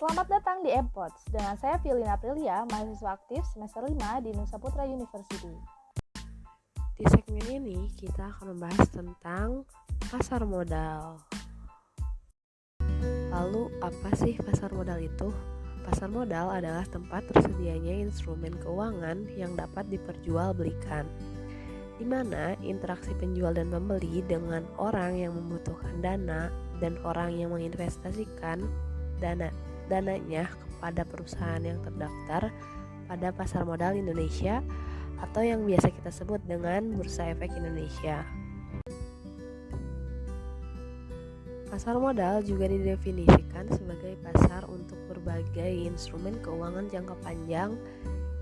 Selamat datang di Mpods dengan saya Filina Aprilia, mahasiswa aktif semester 5 di Nusa Putra University. Di segmen ini kita akan membahas tentang pasar modal. Lalu apa sih pasar modal itu? Pasar modal adalah tempat tersedianya instrumen keuangan yang dapat diperjualbelikan, di mana interaksi penjual dan pembeli dengan orang yang membutuhkan dana dan orang yang menginvestasikan dananya kepada perusahaan yang terdaftar pada Pasar Modal Indonesia atau yang biasa kita sebut dengan Bursa Efek Indonesia. Pasar modal juga didefinisikan sebagai pasar untuk berbagai instrumen keuangan jangka panjang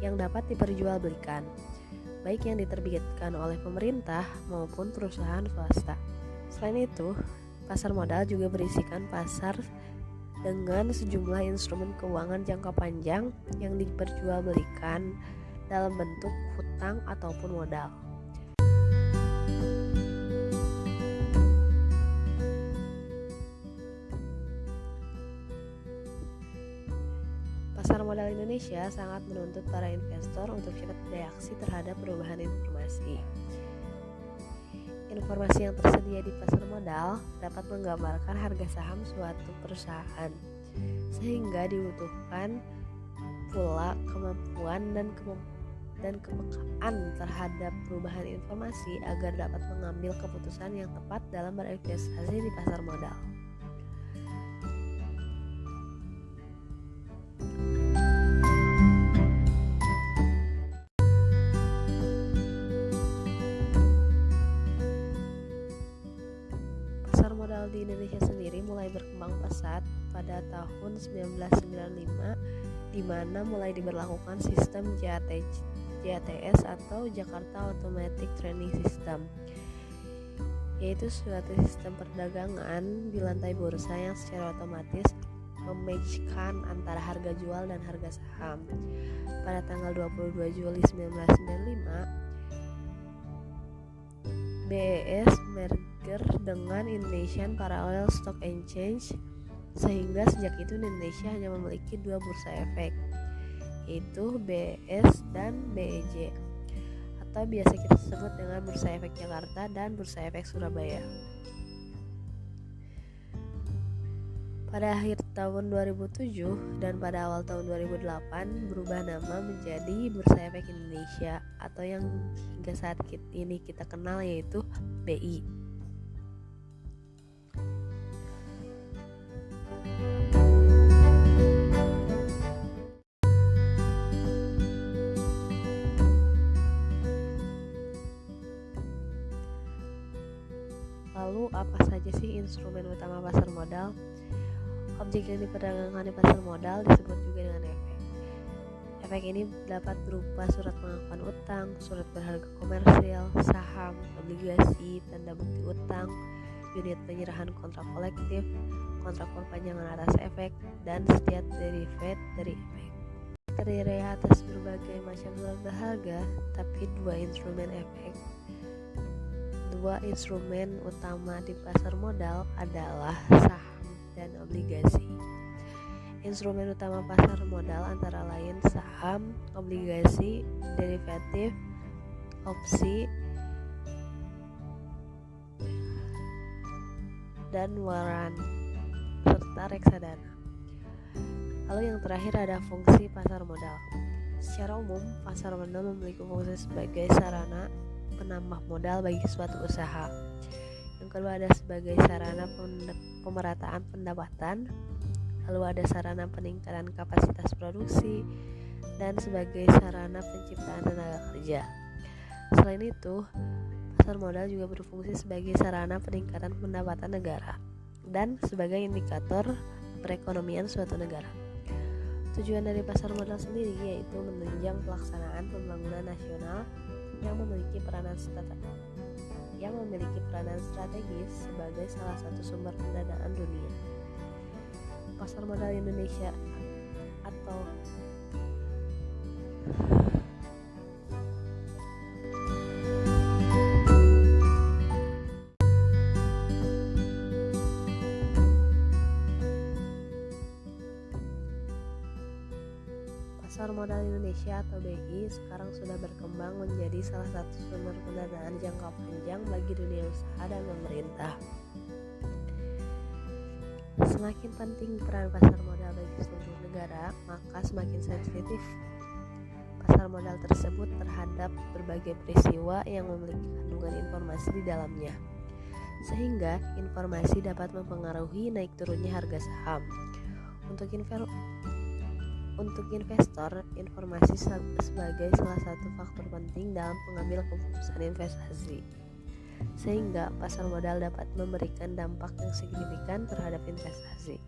yang dapat diperjualbelikan, baik yang diterbitkan oleh pemerintah maupun perusahaan swasta. Selain itu, pasar modal juga berisikan pasar dengan sejumlah instrumen keuangan jangka panjang yang diperjualbelikan dalam bentuk hutang ataupun modal. Pasar modal Indonesia sangat menuntut para investor untuk cepat bereaksi terhadap perubahan informasi. Informasi yang tersedia di pasar modal dapat menggambarkan harga saham suatu perusahaan, sehingga dibutuhkan pula kemampuan dan kepekaan terhadap perubahan informasi agar dapat mengambil keputusan yang tepat dalam berinvestasi di pasar modal. Pasar modal di Indonesia sendiri mulai berkembang pesat pada tahun 1995, di mana mulai diberlakukan sistem JATS atau Jakarta Automatic Trading System, yaitu suatu sistem perdagangan di lantai bursa yang secara otomatis mematchkan antara harga jual dan harga saham. Pada tanggal 22 Juli 1995, BES merger dengan Indonesian Parallel Stock Exchange, sehingga sejak itu Indonesia hanya memiliki dua bursa efek, yaitu BES dan BEJ, atau biasa kita sebut dengan Bursa Efek Jakarta dan Bursa Efek Surabaya. Pada akhir tahun 2007 dan pada awal tahun 2008 berubah nama menjadi Bursa Efek Indonesia, atau yang hingga saat ini kita kenal yaitu BI. Lalu apa saja sih instrumen utama pasar modal? Objek yang diperdagangkan di pasar modal disebut juga dengan efek. Efek ini dapat berupa surat pengakuan utang, surat berharga komersial, saham, obligasi, tanda bukti utang, unit penyerahan kontrak kolektif, kontrak perpanjangan atas efek, dan setiap derivat dari efek. Terdiri atas berbagai macam surat berharga, tapi dua instrumen utama di pasar modal adalah saham dan obligasi. Instrumen utama pasar modal antara lain saham, obligasi, derivatif, opsi, dan waran, serta reksadana. Lalu yang terakhir ada fungsi pasar modal. Secara umum, pasar modal memiliki fungsi sebagai sarana penambah modal bagi suatu usaha. Yang kedua ada sebagai sarana pemerataan pendapatan, lalu ada sarana peningkatan kapasitas produksi, dan sebagai sarana penciptaan tenaga kerja. Selain itu, pasar modal juga berfungsi sebagai sarana peningkatan pendapatan negara dan sebagai indikator perekonomian suatu negara. Tujuan dari pasar modal sendiri yaitu menunjang pelaksanaan pembangunan nasional yang memiliki peranan strategis sebagai salah satu sumber pendanaan dunia. Pasar modal Indonesia atau Pasar modal Indonesia atau BI sekarang sudah berkembang menjadi salah satu sumber pendanaan jangka panjang bagi dunia usaha dan pemerintah. Semakin penting peran pasar modal bagi seluruh negara, maka semakin sensitif pasar modal tersebut terhadap berbagai peristiwa yang memiliki kandungan informasi di dalamnya, sehingga informasi dapat mempengaruhi naik turunnya harga saham. Untuk investor, informasi sebagai salah satu faktor penting dalam pengambil keputusan investasi, sehingga pasar modal dapat memberikan dampak yang signifikan terhadap investasi.